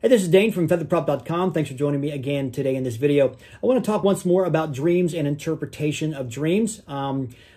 Hey, this is Dane from featherprop.com. Thanks for joining me again today in this video. I want to talk once more about dreams and interpretation of dreams.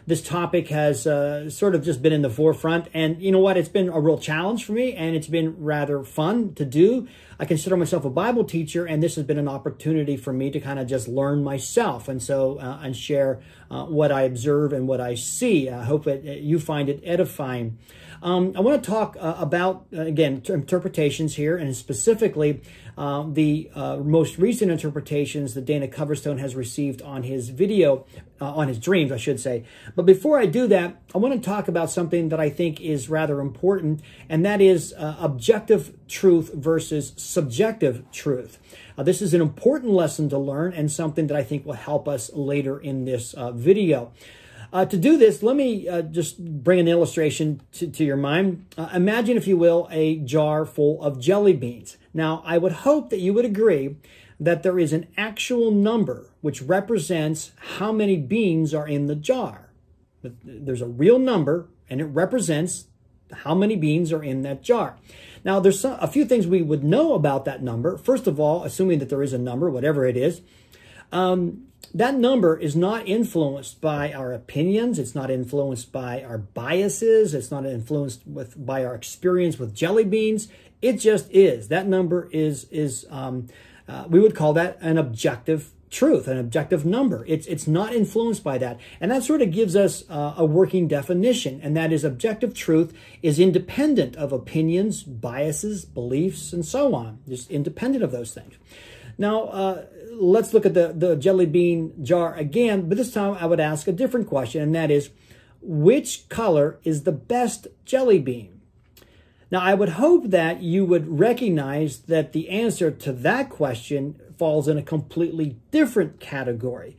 This topic has sort of just been in the forefront, and you know what? It's been a real challenge for me, and it's been rather fun to do. I consider myself a Bible teacher, and this has been an opportunity for me to kind of just learn myself, and so and share what I observe and what I see. I hope that you find it edifying. I want to talk about, again, interpretations here, and specifically the most recent interpretations that Dana Coverstone has received on his video, on his dreams, I should say. But before I do that, I want to talk about something that I think is rather important, and that is objective truth versus subjective truth. This is an important lesson to learn and something that I think will help us later in this video. To do this, let me just bring an illustration to your mind. Imagine, if you will, a jar full of jelly beans. Now, I would hope that you would agree that there is an actual number which represents how many beans are in the jar. There's a real number, and it represents how many beans are in that jar. Now, there's a few things we would know about that number. First of all, assuming that there is a number, whatever it is, that number is not influenced by our opinions. It's not influenced by our biases. It's not influenced by our experience with jelly beans. It just is. That number is we would call that an objective truth, an objective number. It's not influenced by that. And that sort of gives us a working definition. And that is, objective truth is independent of opinions, biases, beliefs, and so on. Just independent of those things. Now, let's look at the jelly bean jar again, but this time I would ask a different question, and that is, which color is the best jelly bean? Now, I would hope that you would recognize that the answer to that question falls in a completely different category.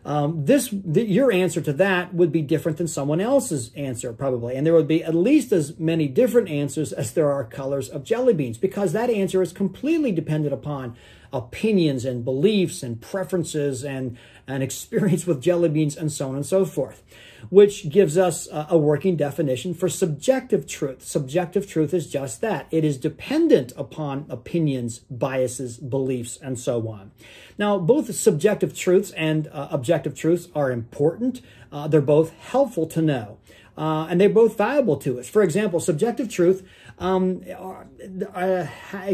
Your answer to that would be different than someone else's answer, probably. And there would be at least as many different answers as there are colors of jelly beans, because that answer is completely dependent upon opinions and beliefs and preferences and experience with jelly beans and so on and so forth, which gives us a working definition for subjective truth. Subjective truth is just that. It is dependent upon opinions, biases, beliefs, and so on. Now, both subjective truths and objective truths are important. They're both helpful to know. And they're both valuable to us. For example, subjective truth, it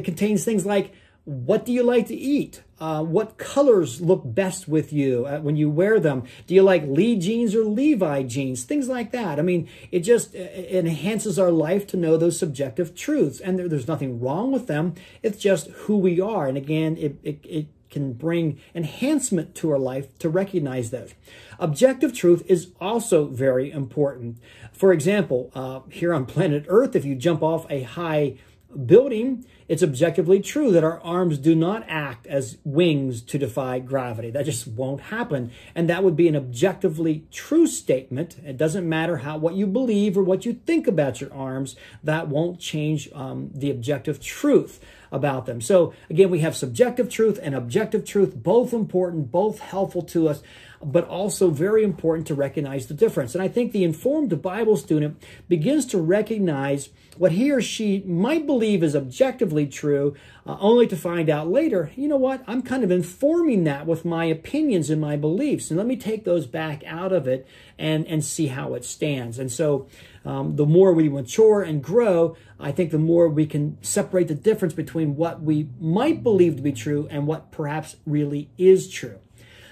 contains things like, what do you like to eat? What colors look best with you when you wear them? Do you like Lee jeans or Levi jeans? Things like that. I mean, it enhances our life to know those subjective truths. And there's nothing wrong with them. It's just who we are. And again, it can bring enhancement to our life to recognize those. Objective truth is also very important. For example, here on planet Earth, if you jump off a high building, it's objectively true that our arms do not act as wings to defy gravity. That just won't happen. And that would be an objectively true statement. It doesn't matter what you believe or what you think about your arms. That won't change the objective truth about them. So again, we have subjective truth and objective truth, both important, both helpful to us, but also very important to recognize the difference. And I think the informed Bible student begins to recognize what he or she might believe is objectively true, only to find out later, you know what, I'm kind of informing that with my opinions and my beliefs. And let me take those back out of it and see how it stands. And so the more we mature and grow, I think the more we can separate the difference between what we might believe to be true and what perhaps really is true.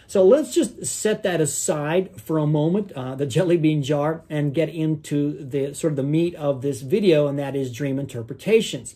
So let's just set that aside for a moment, the jelly bean jar, and get into the sort of the meat of this video, and that is dream interpretations.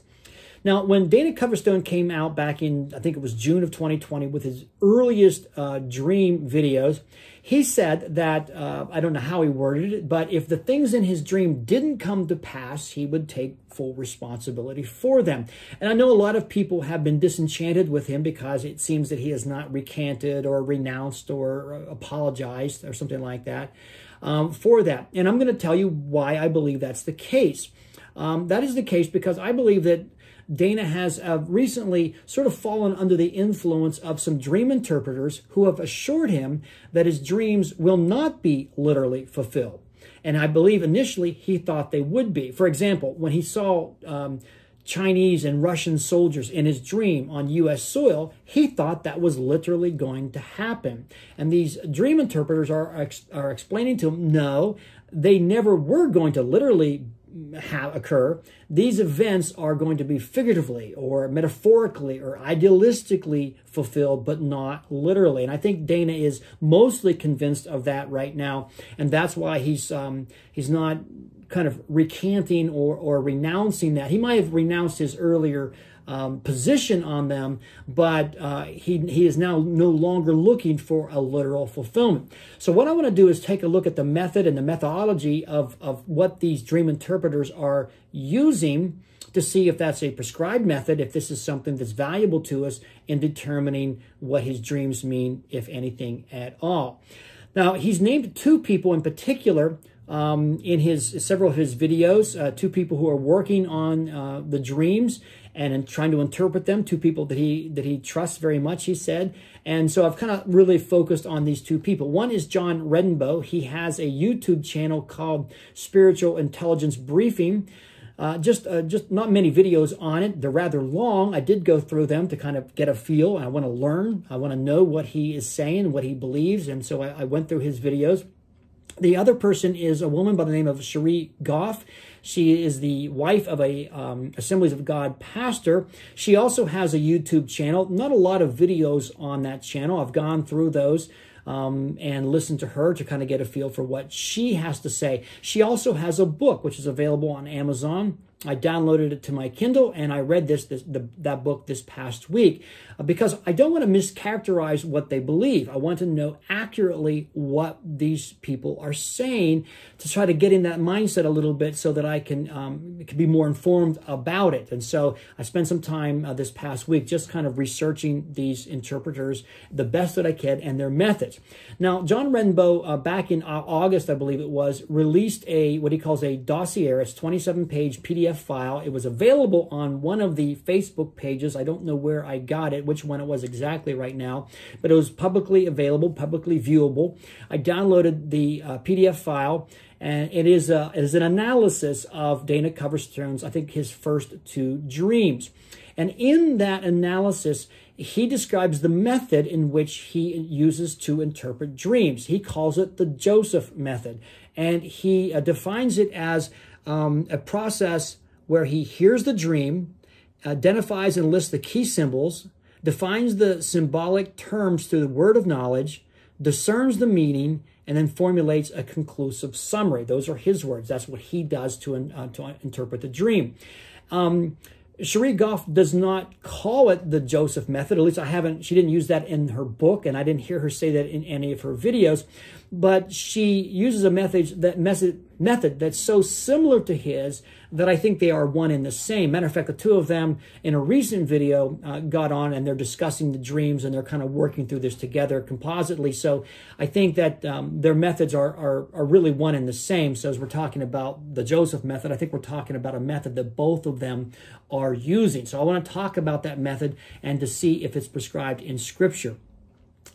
Now, when Dana Coverstone came out back in, I think it was June of 2020, with his earliest dream videos, he said that, I don't know how he worded it, but if the things in his dream didn't come to pass, he would take full responsibility for them. And I know a lot of people have been disenchanted with him because it seems that he has not recanted or renounced or apologized or something like that for that. And I'm going to tell you why I believe that's the case. That is the case because I believe that Dana has recently sort of fallen under the influence of some dream interpreters who have assured him that his dreams will not be literally fulfilled. And I believe initially he thought they would be. For example, when he saw Chinese and Russian soldiers in his dream on U.S. soil, he thought that was literally going to happen. And these dream interpreters are explaining to him, no, they never were going to literally occur. These events are going to be figuratively or metaphorically or idealistically fulfilled, but not literally. And I think Dana is mostly convinced of that right now, and that's why he's not kind of recanting or renouncing that. He might have renounced his earlier position on them, but he is now no longer looking for a literal fulfillment. So what I want to do is take a look at the method and the methodology of what these dream interpreters are using to see if that's a prescribed method, if this is something that's valuable to us in determining what his dreams mean, if anything at all. Now, he's named two people in particular in several of his videos, two people who are working on the dreams and trying to interpret them, two people that he trusts very much, he said. And so I've kind of really focused on these two people. One is John Redenbaugh. He has a YouTube channel called Spiritual Intelligence Briefing. Just not many videos on it. They're rather long. I did go through them to kind of get a feel. I want to learn. I want to know what he is saying, what he believes. And so I went through his videos. The other person is a woman by the name of Cherie Goff. She is the wife of a Assemblies of God pastor. She also has a YouTube channel. Not a lot of videos on that channel. I've gone through those and listened to her to kind of get a feel for what she has to say. She also has a book, which is available on Amazon. I downloaded it to my Kindle, and I read that book this past week because I don't want to mischaracterize what they believe. I want to know accurately what these people are saying to try to get in that mindset a little bit so that I can be more informed about it. And so I spent some time this past week just kind of researching these interpreters the best that I can and their methods. Now, John Redenbaugh, back in August, I believe it was, released what he calls a dossier. It's 27-page PDF file. It was available on one of the Facebook pages. I don't know where I got it, which one it was exactly right now, but it was publicly available, publicly viewable. I downloaded the PDF file, and it is an analysis of Dana Coverstone's, I think, his first two dreams. And in that analysis, he describes the method in which he uses to interpret dreams. He calls it the Joseph method, and he defines it as a process where he hears the dream, identifies and lists the key symbols, defines the symbolic terms through the word of knowledge, discerns the meaning, and then formulates a conclusive summary. Those are his words. That's what he does to interpret the dream. Cherie Goff does not call it the Joseph method. At least she didn't use that in her book, and I didn't hear her say that in any of her videos. But she uses a method that's so similar to his that I think they are one and the same. Matter of fact, the two of them in a recent video got on and they're discussing the dreams and they're kind of working through this together compositely. So I think that their methods are really one and the same. So as we're talking about the Joseph method, I think we're talking about a method that both of them are using. So I want to talk about that method and to see if it's prescribed in Scripture.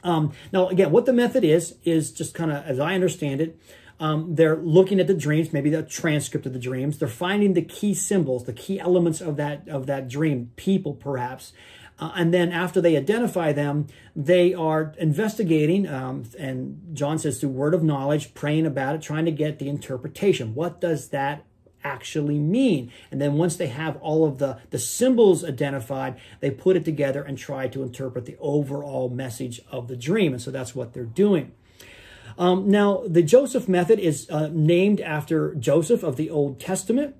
Now, again, what the method is just kind of, as I understand it, they're looking at the dreams, maybe the transcript of the dreams. They're finding the key symbols, the key elements of that dream, people perhaps. And then after they identify them, they are investigating, and John says through word of knowledge, praying about it, trying to get the interpretation. What does that actually mean? And then once they have all of the symbols identified, they put it together and try to interpret the overall message of the dream. And so that's what they're doing. Now, the Joseph method is named after Joseph of the Old Testament.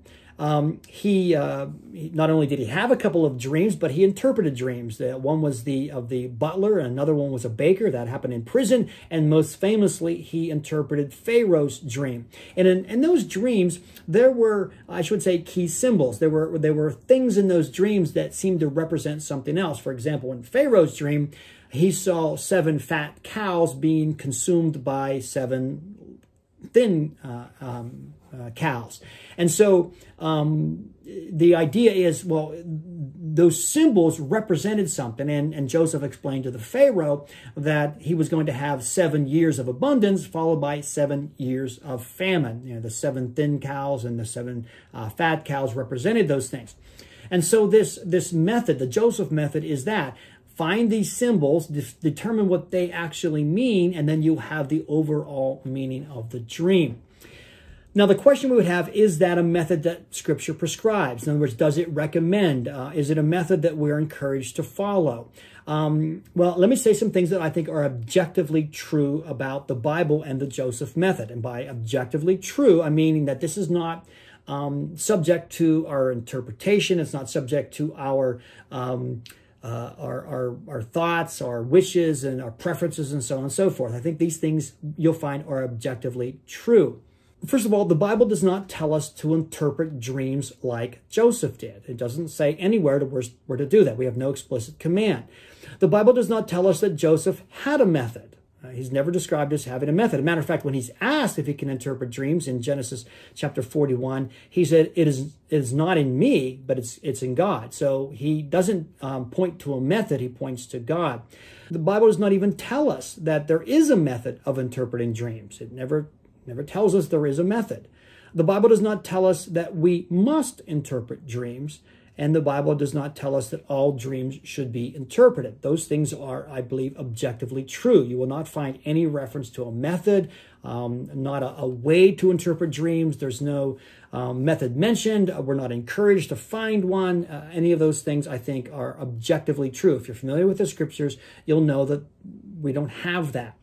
He not only did he have a couple of dreams, but he interpreted dreams. One was of the butler, and another one was a baker. That happened in prison. And most famously, he interpreted Pharaoh's dream. And in those dreams, there were, I should say, key symbols. There were things in those dreams that seemed to represent something else. For example, in Pharaoh's dream, he saw 7 fat cows being consumed by 7 thin cows. And so the idea is, well, those symbols represented something. And Joseph explained to the Pharaoh that he was going to have 7 years of abundance followed by 7 years of famine. You know, the 7 thin cows and the 7 fat cows represented those things. And so this method, the Joseph method, is that find these symbols, determine what they actually mean, and then you have the overall meaning of the dream. Now, the question we would have, is that a method that Scripture prescribes? In other words, does it recommend? Is it a method that we're encouraged to follow? Well, let me say some things that I think are objectively true about the Bible and the Joseph method. And by objectively true, I mean that this is not subject to our interpretation. It's not subject to our thoughts, our wishes, and our preferences, and so on and so forth. I think these things you'll find are objectively true. First of all, the Bible does not tell us to interpret dreams like Joseph did. It doesn't say anywhere where to do that. We have no explicit command. The Bible does not tell us that Joseph had a method. He's never described as having a method. As a matter of fact, when he's asked if he can interpret dreams in Genesis chapter 41, he said, it is not in me, but it's in God. So he doesn't point to a method. He points to God. The Bible does not even tell us that there is a method of interpreting dreams. It never tells us there is a method. The Bible does not tell us that we must interpret dreams, and the Bible does not tell us that all dreams should be interpreted. Those things are, I believe, objectively true. You will not find any reference to a method, not a way to interpret dreams. There's no method mentioned. We're not encouraged to find one. Any of those things, I think, are objectively true. If you're familiar with the Scriptures, you'll know that we don't have that.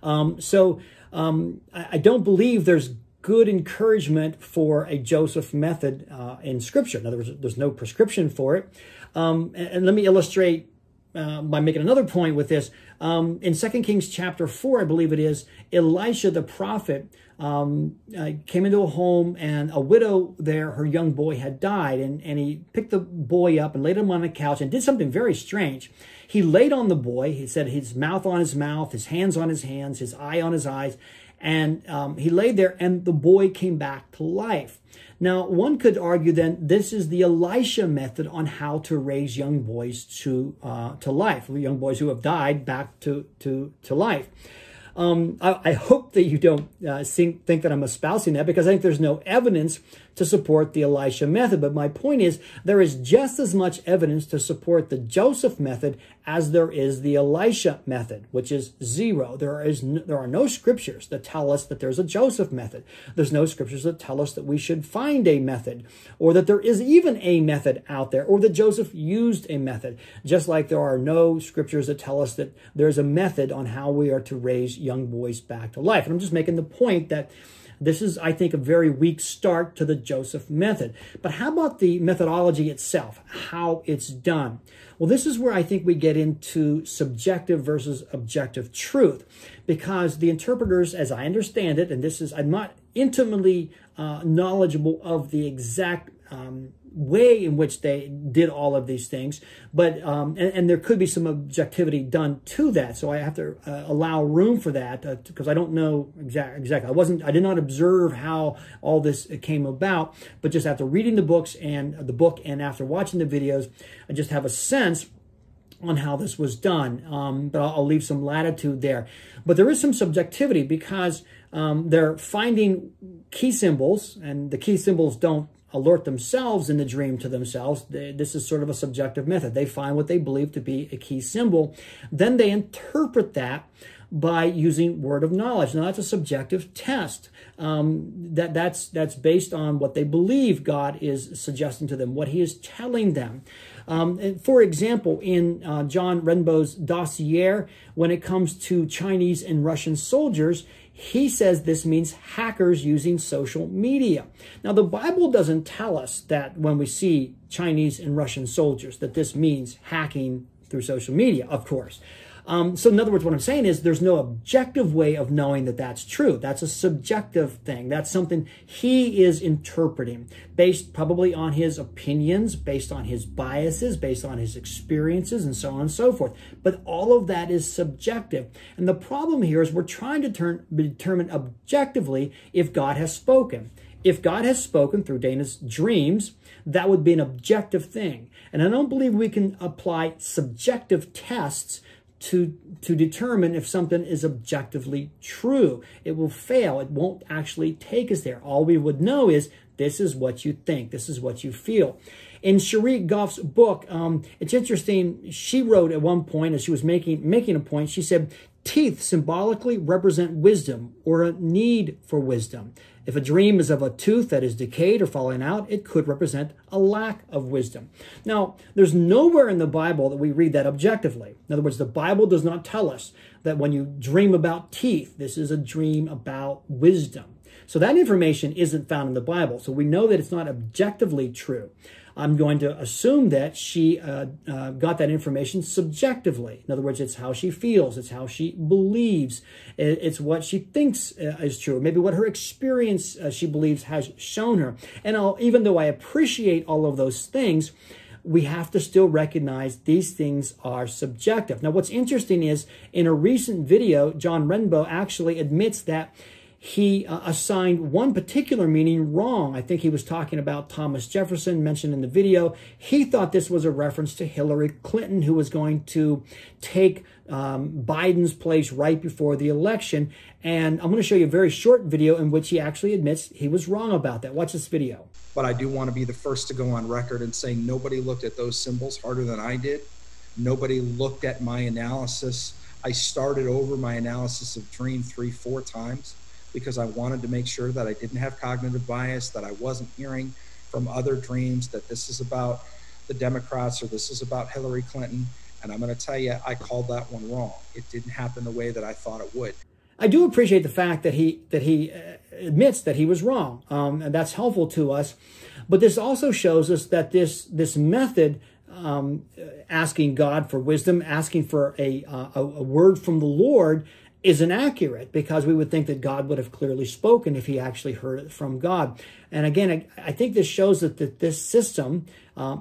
I don't believe there's good encouragement for a Joseph method in Scripture. In other words, there's no prescription for it. And let me illustrate by making another point with this. In 2 Kings chapter 4, I believe it is, Elisha the prophet came into a home, and a widow there, her young boy had died, and he picked the boy up and laid him on a couch and did something very strange. He laid on the boy, he said his mouth on his mouth, his hands on his hands, his eye on his eyes, and he laid there, and the boy came back to life. Now, one could argue then this is the Elisha method on how to raise young boys to life, young boys who have died back to life. I hope that you don't think that I'm espousing that, because I think there's no evidence to support the Elisha method. But my point is, there is just as much evidence to support the Joseph method as there is the Elisha method, which is zero. There are no scriptures that tell us that there's a Joseph method. There's no scriptures that tell us that we should find a method, or that there is even a method out there, or that Joseph used a method. Just like there are no scriptures that tell us that there's a method on how we are to raise young boys back to life. And I'm just making the point that this is, I think, a very weak start to the Joseph method. But how about the methodology itself, how it's done? Well, this is where I think we get into subjective versus objective truth, because the interpreters, as I understand it, and this is, I'm not intimately knowledgeable of the exact way in which they did all of these things, but and there could be some objectivity done to that, so I have to allow room for that, because I don't know exactly. I did not observe how all this came about, but just after reading the book and after watching the videos, I just have a sense on how this was done, but I'll leave some latitude there. But there is some subjectivity, because they're finding key symbols, and the key symbols don't alert themselves in the dream to themselves. This is sort of a subjective method. They find what they believe to be a key symbol. Then they interpret that by using word of knowledge. Now, that's a subjective test. That's based on what they believe God is suggesting to them, what he is telling them. For example, in John Renbo's dossier, when it comes to Chinese and Russian soldiers, he says this means hackers using social media. Now, the Bible doesn't tell us that when we see Chinese and Russian soldiers, that this means hacking through social media, of course. So in other words, what I'm saying is there's no objective way of knowing that that's true. That's a subjective thing. That's something he is interpreting based probably on his opinions, based on his biases, based on his experiences, and so on and so forth. But all of that is subjective. And the problem here is we're trying to determine objectively if God has spoken. If God has spoken through Dana's dreams, that would be an objective thing. And I don't believe we can apply subjective tests to determine if something is objectively true. It will fail. It won't actually take us there. All we would know is this is what you think. This is what you feel. In Cherie Goff's book, it's interesting. She wrote at one point, as she was making a point, she said, teeth symbolically represent wisdom or a need for wisdom. If a dream is of a tooth that is decayed or falling out, it could represent a lack of wisdom. Now, there's nowhere in the Bible that we read that objectively. In other words, the Bible does not tell us that when you dream about teeth, this is a dream about wisdom. So that information isn't found in the Bible. So we know that it's not objectively true. I'm going to assume that she got that information subjectively. In other words, it's how she feels. It's how she believes. It's what she thinks is true. Maybe what her experience she believes has shown her. And even though I appreciate all of those things, we have to still recognize these things are subjective. Now, what's interesting is in a recent video, John Renbo actually admits that he assigned one particular meaning wrong. I think he was talking about Thomas Jefferson, mentioned in the video. He thought this was a reference to Hillary Clinton, who was going to take Biden's place right before the election. And I'm going to show you a very short video in which he actually admits he was wrong about that. Watch this video. But I do want to be the first to go on record and say nobody looked at those symbols harder than I did. Nobody looked at my analysis. I started over my analysis of Dream 3-4 times, because I wanted to make sure that I didn't have cognitive bias, that I wasn't hearing from other dreams that this is about the Democrats or this is about Hillary Clinton. And I'm going to tell you, I called that one wrong. It didn't happen the way that I thought it would. I do appreciate the fact that he admits that he was wrong, and that's helpful to us. But this also shows us that this method, asking God for wisdom, asking for a word from the Lord, is inaccurate, because we would think that God would have clearly spoken if he actually heard it from God. And again, I think this shows that this system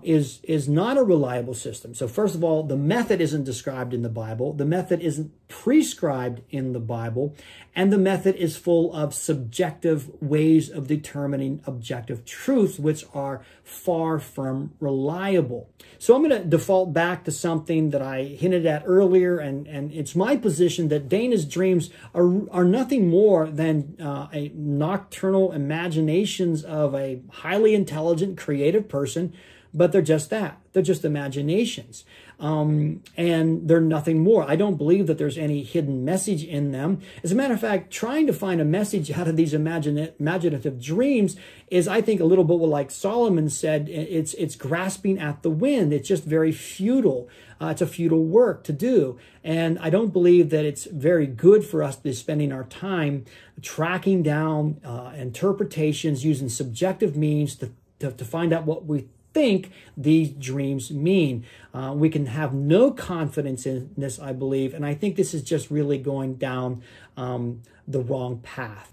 is not a reliable system. So first of all, the method isn't described in the Bible. The method isn't prescribed in the Bible. And the method is full of subjective ways of determining objective truths, which are far from reliable. So I'm going to default back to something that I hinted at earlier, and it's my position that Dana's dreams are nothing more than a nocturnal imaginations of a highly intelligent, creative person, but they're just that. They're just imaginations. And they're nothing more. I don't believe that there's any hidden message in them. As a matter of fact, trying to find a message out of these imaginative dreams is, I think, a little bit like Solomon said, it's grasping at the wind. It's just very futile. It's a futile work to do. And I don't believe that it's very good for us to be spending our time tracking down interpretations using subjective means to find out what we think these dreams mean. We can have no confidence in this, I believe, and I think this is just really going down the wrong path.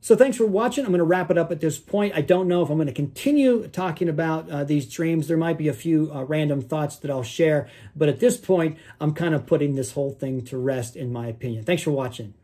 So thanks for watching. I'm going to wrap it up at this point. I don't know if I'm going to continue talking about these dreams. There might be a few random thoughts that I'll share, but at this point, I'm kind of putting this whole thing to rest, in my opinion. Thanks for watching.